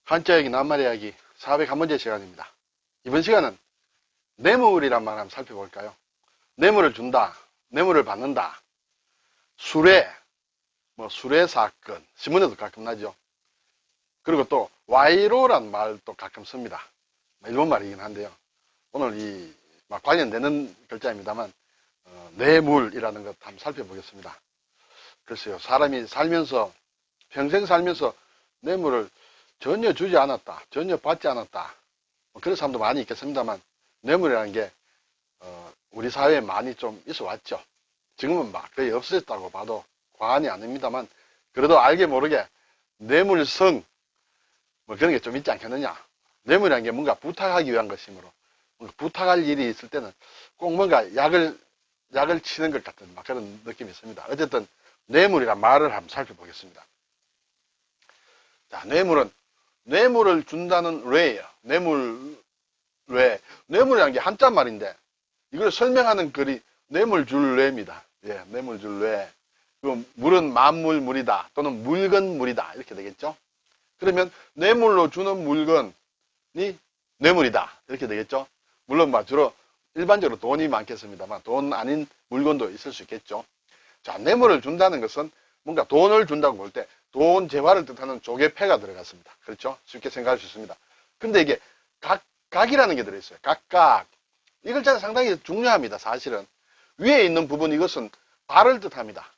한자 이야기, 낱말 이야기 401번째 시간입니다. 이번 시간은 뇌물이란 말 한번 살펴볼까요? 뇌물을 준다, 뇌물을 받는다, 수뢰, 수뢰 사건, 신문에도 가끔 나죠. 그리고 또 와이로란 말도 가끔 씁니다. 일본 말이긴 한데요. 오늘 관련되는 글자입니다만 뇌물이라는 것 한번 살펴보겠습니다. 글쎄요, 사람이 살면서 평생 살면서 뇌물을 전혀 주지 않았다, 전혀 받지 않았다, 그런 사람도 많이 있겠습니다만 뇌물이라는 게 우리 사회에 많이 좀 있어 왔죠. 지금은 거의 없어졌다고 봐도 과언이 아닙니다만 그래도 알게 모르게 뇌물성 그런 게 좀 있지 않겠느냐. 뇌물이라는 게 뭔가 부탁하기 위한 것이므로 뭔가 부탁할 일이 있을 때는 꼭 뭔가 약을 치는 것 같은 그런 느낌이 있습니다. 어쨌든 뇌물이란 말을 한번 살펴보겠습니다. 자, 뇌물을 준다는 뇌예요. 뇌물이라는 게 한자 말인데 이걸 설명하는 글이 뇌물 줄 뇌입니다. 예, 뇌물 줄 뇌. 그럼 물은 만물물이다 또는 물건물이다 이렇게 되겠죠. 그러면 뇌물로 주는 물건이 뇌물이다 이렇게 되겠죠. 물론 주로 일반적으로 돈이 많겠습니다만 돈 아닌 물건도 있을 수 있겠죠. 자, 뇌물을 준다는 것은 뭔가 돈을 준다고 볼 때 돈 재화를 뜻하는 조개패가 들어갔습니다. 그렇죠? 쉽게 생각할 수 있습니다. 근데 이게 각이라는 게 들어있어요. 각각. 이 글자는 상당히 중요합니다. 사실은. 위에 있는 부분 이것은 발을 뜻합니다.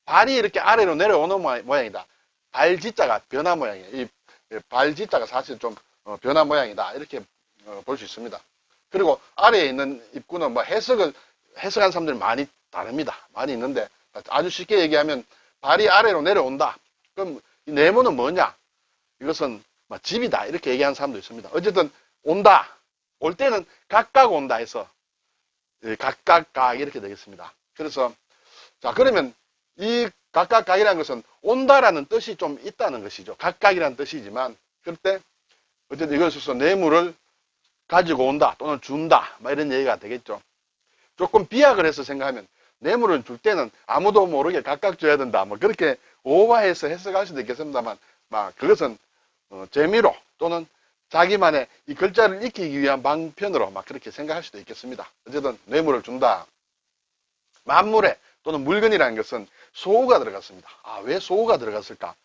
발이 이렇게 아래로 내려오는 모양이다. 발지자가 변화 모양이에요. 이 발지자가 사실 좀 변화 모양이다. 이렇게 볼 수 있습니다. 그리고 아래에 있는 입구는 해석한 사람들이 많이 다릅니다. 많이 있는데 아주 쉽게 얘기하면 발이 아래로 내려온다. 그럼 이 네모는 뭐냐? 이것은 집이다. 이렇게 얘기하는 사람도 있습니다. 어쨌든 온다. 올 때는 각각 온다 해서 각각 이렇게 되겠습니다. 그래서 자, 그러면 이 각각이라는 것은 온다라는 뜻이 좀 있다는 것이죠. 각각이라는 뜻이지만 그럴 때 어쨌든 이것에서 뇌물을 가지고 온다 또는 준다 이런 얘기가 되겠죠. 조금 비약을 해서 생각하면 뇌물을 줄 때는 아무도 모르게 각각 줘야 된다 그렇게 오버해서 해석할 수도 있겠습니다만 그것은 재미로 또는 자기만의 이 글자를 익히기 위한 방편으로 그렇게 생각할 수도 있겠습니다. 어쨌든 뇌물을 준다. 만물에 또는 물건이라는 것은 소우가 들어갔습니다. 왜 소우가 들어갔을까?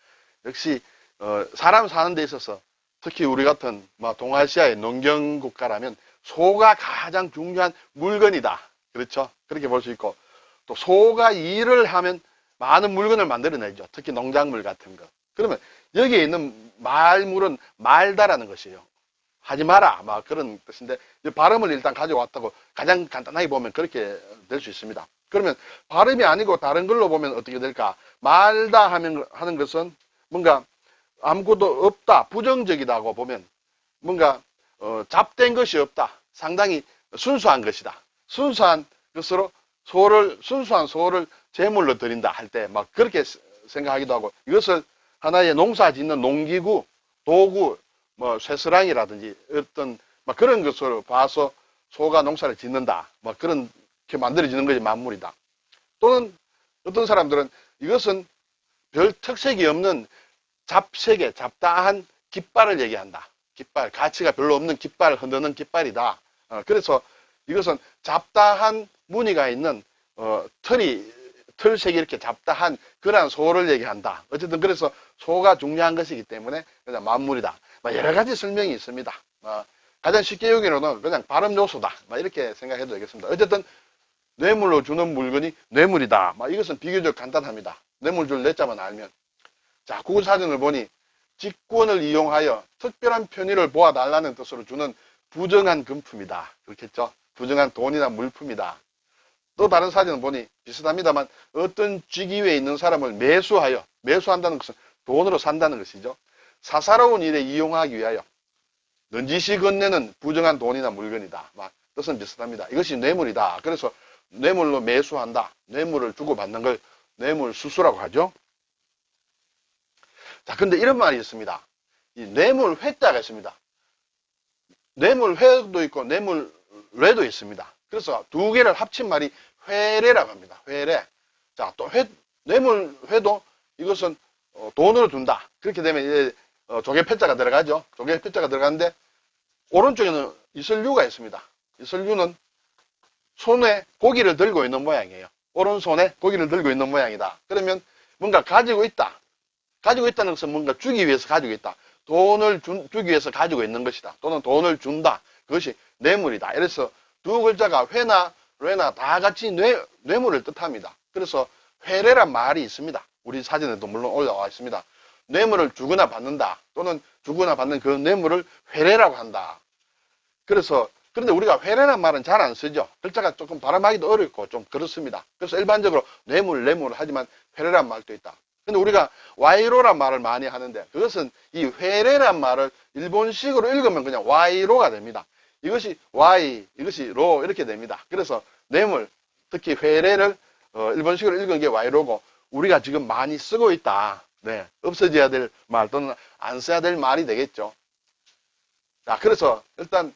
역시 사람 사는 데 있어서 특히 우리 같은 동아시아의 농경국가라면 소가 가장 중요한 물건이다. 그렇죠? 그렇게 볼 수 있고 또 소가 일을 하면 많은 물건을 만들어내죠. 특히 농작물 같은 거. 그러면 여기에 있는 말물은 말다라는 것이에요. 하지 마라 그런 뜻인데 발음을 일단 가져왔다고 가장 간단하게 보면 그렇게 될 수 있습니다. 그러면 발음이 아니고 다른 걸로 보면 어떻게 될까? 말다 하는 것은 뭔가 아무것도 없다, 부정적이다고 보면 뭔가 잡된 것이 없다, 상당히 순수한 것이다. 순수한 것으로 순수한 소를 제물로 드린다 할 때 그렇게 생각하기도 하고 이것을 하나의 농사 짓는 농기구, 도구, 쇠스랑이라든지 어떤 그런 것으로 봐서 소가 농사를 짓는다. 그렇게 만들어지는 것이 만물이다. 또는 어떤 사람들은 이것은 별 특색이 없는 잡다한 깃발을 얘기한다. 깃발, 가치가 별로 없는 깃발을 흔드는 깃발이다. 그래서 이것은 잡다한 무늬가 있는 털색이 이렇게 잡다한 그러한 소를 얘기한다. 어쨌든 그래서 소가 중요한 것이기 때문에 그냥 만물이다. 여러 가지 설명이 있습니다. 가장 쉽게 여기로는 그냥 발음 요소다. 이렇게 생각해도 되겠습니다. 어쨌든 뇌물로 주는 물건이 뇌물이다. 이것은 비교적 간단합니다. 뇌물 줄 뇌자만 알면. 자, 구글사전을 보니 직권을 이용하여 특별한 편의를 보아달라는 뜻으로 주는 부정한 금품이다. 그렇겠죠? 부정한 돈이나 물품이다. 또 다른 사전을 보니 비슷합니다만 어떤 직위에 있는 사람을 매수한다는 것은 돈으로 산다는 것이죠. 사사로운 일에 이용하기 위하여 넌지시 건네는 부정한 돈이나 물건이다. 뜻은 비슷합니다. 이것이 뇌물이다. 그래서 뇌물로 매수한다. 뇌물을 주고받는 걸 뇌물수수라고 하죠. 자, 근데 이런 말이 있습니다. 이 뇌물회자가 있습니다. 뇌물회도 있고 뇌물례도 있습니다. 그래서 두 개를 합친 말이 회례라고 합니다. 회례. 자, 또 뇌물회도 이것은 돈으로 준다. 그렇게 되면 이제 조개 패자가 들어가죠. 조개 패자가 들어가는데 오른쪽에는 이슬류가 있습니다. 이슬류는 손에 고기를 들고 있는 모양이에요. 오른손에 고기를 들고 있는 모양이다. 그러면 뭔가 가지고 있다. 가지고 있다는 것은 뭔가 주기 위해서 가지고 있다. 돈을 주기 위해서 가지고 있는 것이다. 또는 돈을 준다. 그것이 뇌물이다. 이래서 두 글자가 회나 뇌나 다 같이 뇌물을 뜻합니다. 그래서 회례란 말이 있습니다. 우리 사진에도 물론 올라와 있습니다. 뇌물을 주거나 받는다. 또는 주거나 받는 그 뇌물을 회례라고 한다. 그런데 우리가 회례란 말은 잘 안 쓰죠. 글자가 조금 발음하기도 어렵고 좀 그렇습니다. 그래서 일반적으로 뇌물 하지만 회례란 말도 있다. 근데 우리가 와이로란 말을 많이 하는데 그것은 이 회례란 말을 일본식으로 읽으면 그냥 와이로가 됩니다. 이것이 와이, 이것이 로 이렇게 됩니다. 그래서 뇌물, 특히 회례를 일본식으로 읽은 게 와이로고 우리가 지금 많이 쓰고 있다. 네, 없어져야 될 말 또는 안 써야 될 말이 되겠죠. 자, 그래서 일단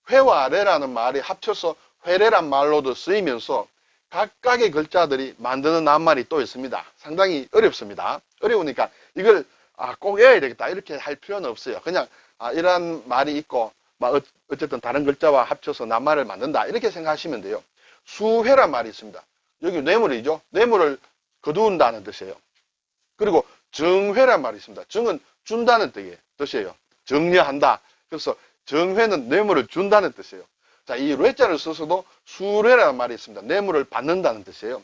회와 레라는 말이 합쳐서 회례란 말로도 쓰이면서 각각의 글자들이 만드는 낱말이 또 있습니다. 상당히 어렵습니다. 어려우니까 이걸 꼭 외워야 되겠다 이렇게 할 필요는 없어요. 그냥 이런 말이 있고 어쨌든 다른 글자와 합쳐서 낱말을 만든다 이렇게 생각하시면 돼요. 수회란 말이 있습니다. 여기 뇌물이죠. 뇌물을 거두은다는 뜻이에요. 그리고 정회란 말이 있습니다. 정은 준다는 뜻이에요. 정려한다. 그래서 정회는 뇌물을 준다는 뜻이에요. 자, 이 뇌자를 써서도 수뇌라는 말이 있습니다. 뇌물을 받는다는 뜻이에요.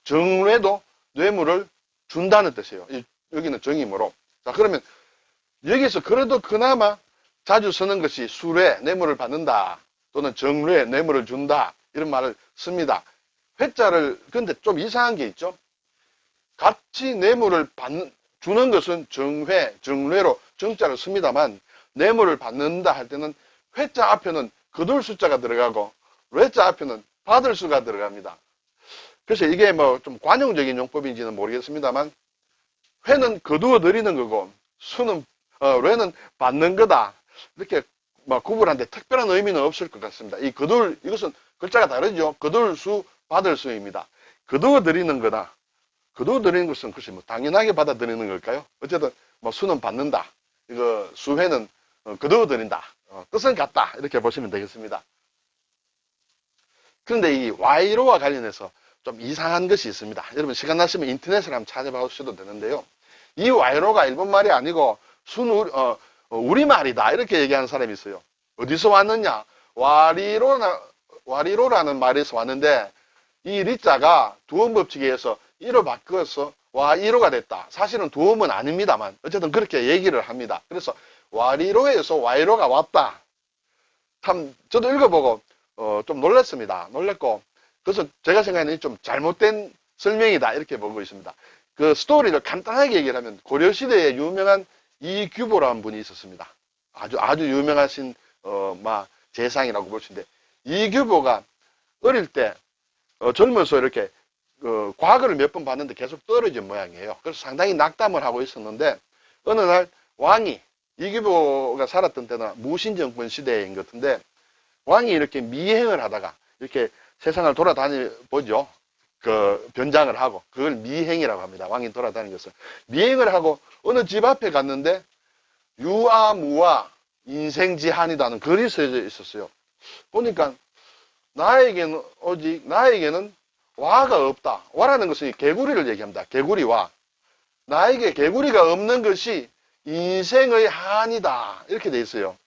정뇌도 뇌물을 준다는 뜻이에요. 여기는 정이므로. 자, 그러면 여기서 그래도 그나마 자주 쓰는 것이 수뇌, 뇌물을 받는다. 또는 정뇌, 뇌물을 준다. 이런 말을 씁니다. 회자를, 근데 좀 이상한 게 있죠. 같이 뇌물을 주는 것은 정회, 정뇌로 정자를 씁니다만 뇌물을 받는다 할 때는 회자 앞에는 거둘 숫자가 들어가고 뇌자 앞에는 받을 수가 들어갑니다. 그래서 이게 뭐 좀 관용적인 용법인지는 모르겠습니다만 회는 거두어 드리는 거고 뇌는 받는 거다. 이렇게 뭐 구분하는데 특별한 의미는 없을 것 같습니다. 이것은 글자가 다르죠. 거둘 수, 받을 수입니다. 거두어 드리는 거다. 거두어 드리는 것은 글쎄 뭐 당연하게 받아들이는 걸까요? 어쨌든 뭐 수는 받는다. 이거 수회는 거두어 드린다. 뜻은 같다. 이렇게 보시면 되겠습니다. 그런데 이 Y로와 관련해서 좀 이상한 것이 있습니다. 여러분 시간 나시면 인터넷을 한번 찾아보셔도 되는데요. 이 Y로가 일본말이 아니고 우리말이다. 이렇게 얘기하는 사람이 있어요. 어디서 왔느냐? 와리로라는 말에서 왔는데 이 리자가 두음법칙에 의해서 이로 바뀌어서 와이로가 됐다. 사실은 두음은 아닙니다만 어쨌든 그렇게 얘기를 합니다. 그래서 와리로에서 와이로가 왔다. 참 저도 읽어보고 좀 놀랐습니다. 놀랐고 그래서 제가 생각하는 좀 잘못된 설명이다 이렇게 보고 있습니다. 그 스토리를 간단하게 얘기를 하면 고려시대에 유명한 이규보라는 분이 있었습니다. 아주 유명하신 재상이라고 볼 수 있는데 이규보가 어릴 때 젊어서 이렇게 과거를 몇 번 봤는데 계속 떨어진 모양이에요. 그래서 상당히 낙담을 하고 있었는데 어느 날 왕이 이규보가 살았던 때는 무신정권 시대인 것 같은데 왕이 이렇게 미행을 하다가 이렇게 세상을 돌아다니 보죠. 그 변장을 하고 그걸 미행이라고 합니다. 왕이 돌아다니는 것을 미행을 하고 어느 집 앞에 갔는데 유아무와 인생지한이라는 글이 써져 있었어요. 보니까 나에게는 와가 없다. 와라는 것은 개구리를 얘기합니다. 개구리와 나에게 개구리가 없는 것이 인생의 한이다. 이렇게 돼 있어요.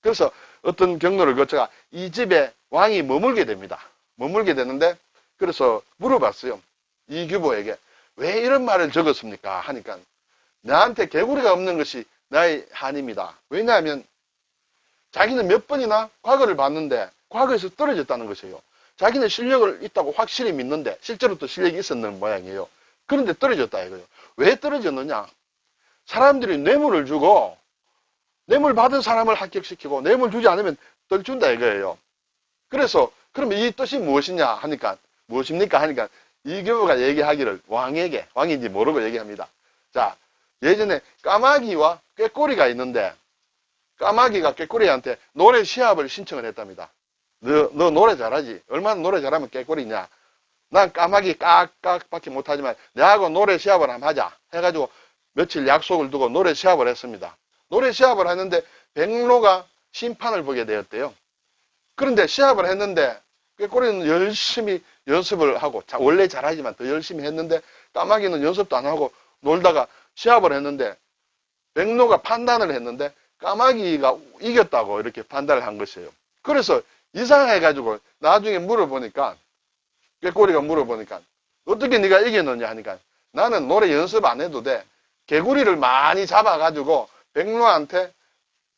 그래서 어떤 경로를 거쳐가 이 집에 왕이 머물게 됩니다. 머물게 되는데 그래서 물어봤어요. 이규보에게 왜 이런 말을 적었습니까? 하니까 나한테 개구리가 없는 것이 나의 한입니다. 왜냐하면 자기는 몇 번이나 과거를 봤는데 과거에서 떨어졌다는 것이에요. 자기는 실력을 있다고 확실히 믿는데 실제로 또 실력이 있었는 모양이에요. 그런데 떨어졌다 이거예요. 왜 떨어졌느냐? 사람들이 뇌물을 주고 뇌물 받은 사람을 합격시키고 뇌물 주지 않으면 떨준다 이거예요. 그래서 그러면 이 뜻이 무엇이냐 하니까 무엇입니까 하니까 이규보가 얘기하기를 왕인지 모르고 얘기합니다. 자, 예전에 까마귀와 꾀꼬리가 있는데 까마귀가 꾀꼬리한테 노래 시합을 신청을 했답니다. 너 노래 잘하지? 얼마나 노래 잘하면 꾀꼬리냐? 난 까마귀 깍깍밖에 못하지만 내하고 노래 시합을 한번 하자 해가지고 며칠 약속을 두고 노래 시합을 했습니다. 노래 시합을 했는데 백로가 심판을 보게 되었대요. 그런데 시합을 했는데 꾀꼬리는 열심히 연습을 하고 원래 잘하지만 더 열심히 했는데 까마귀는 연습도 안 하고 놀다가 시합을 했는데 백로가 판단을 했는데 까마귀가 이겼다고 이렇게 판단을 한 것이에요. 그래서 이상해가지고 나중에 물어보니까 꾀꼬리가 물어보니까 어떻게 네가 이겼느냐 하니까 나는 노래 연습 안 해도 돼. 개구리를 많이 잡아가지고 백로한테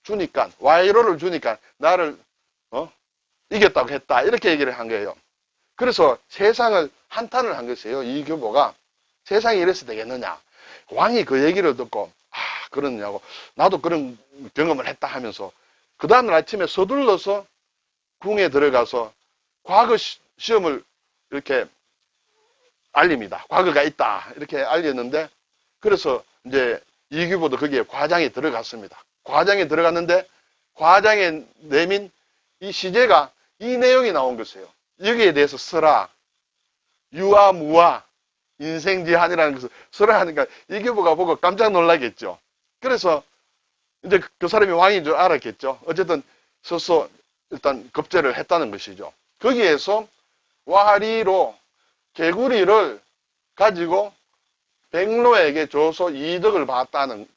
주니까 와이로를 주니까 나를 이겼다고 했다 이렇게 얘기를 한 거예요. 그래서 세상을 한탄을 한 것이에요. 이규보가 세상이 이래서 되겠느냐. 왕이 그 얘기를 듣고 그러냐고 나도 그런 경험을 했다 하면서 그 다음날 아침에 서둘러서 궁에 들어가서 과거 시험을 이렇게 알립니다. 과거가 있다 이렇게 알렸는데 그래서 이제 이규보도 거기에 과장에 들어갔습니다. 과장에 들어갔는데 과장에 내민 이 시제가 이 내용이 나온 것이에요. 여기에 대해서 써라. 유아 무아 인생지한이라는 것을 써라 하니까 이규보가 보고 깜짝 놀라겠죠. 그래서 이제 그 사람이 왕인 줄 알았겠죠. 어쨌든 서서 일단 급제를 했다는 것이죠. 거기에서 와리로 개구리를 가지고 백로에게 줘서 이득을 봤다는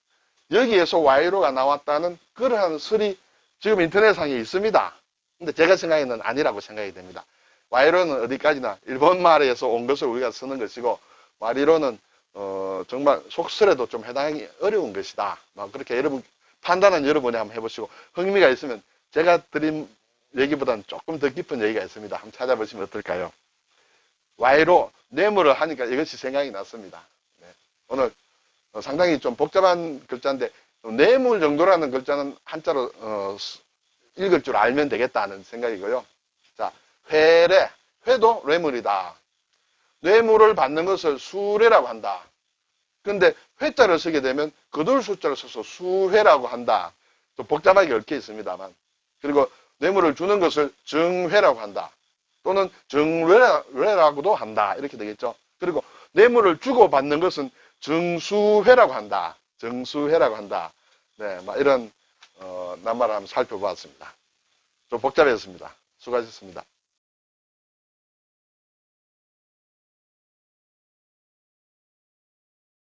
여기에서 와이로가 나왔다는 그러한 설이 지금 인터넷상에 있습니다. 근데 제가 생각에는 아니라고 생각이 됩니다. 와이로는 어디까지나 일본 말에서 온 것을 우리가 쓰는 것이고 와리로는 정말 속설에도 좀 해당하기 어려운 것이다. 그렇게 여러분 판단은 여러분이 한번 해보시고 흥미가 있으면 제가 드린 얘기보다는 조금 더 깊은 얘기가 있습니다. 한번 찾아보시면 어떨까요? 와이로 뇌물을 하니까 이것이 생각이 났습니다. 네. 오늘 상당히 좀 복잡한 글자인데 뇌물 정도라는 글자는 한자로 읽을 줄 알면 되겠다는 생각이고요. 자, 회래. 회도 뇌물이다. 뇌물을 받는 것을 수뢰라고 한다. 그런데 회자를 쓰게 되면 거둘 숫자를 써서 수회라고 한다. 좀 복잡하게 얽혀 있습니다만. 그리고 뇌물을 주는 것을 정회라고 한다. 또는 정뢰라고도 한다. 이렇게 되겠죠. 그리고 뇌물을 주고 받는 것은 정수회라고 한다. 정수회라고 한다. 네, 이런 낱말을 한번 살펴보았습니다. 좀 복잡했습니다. 수고하셨습니다.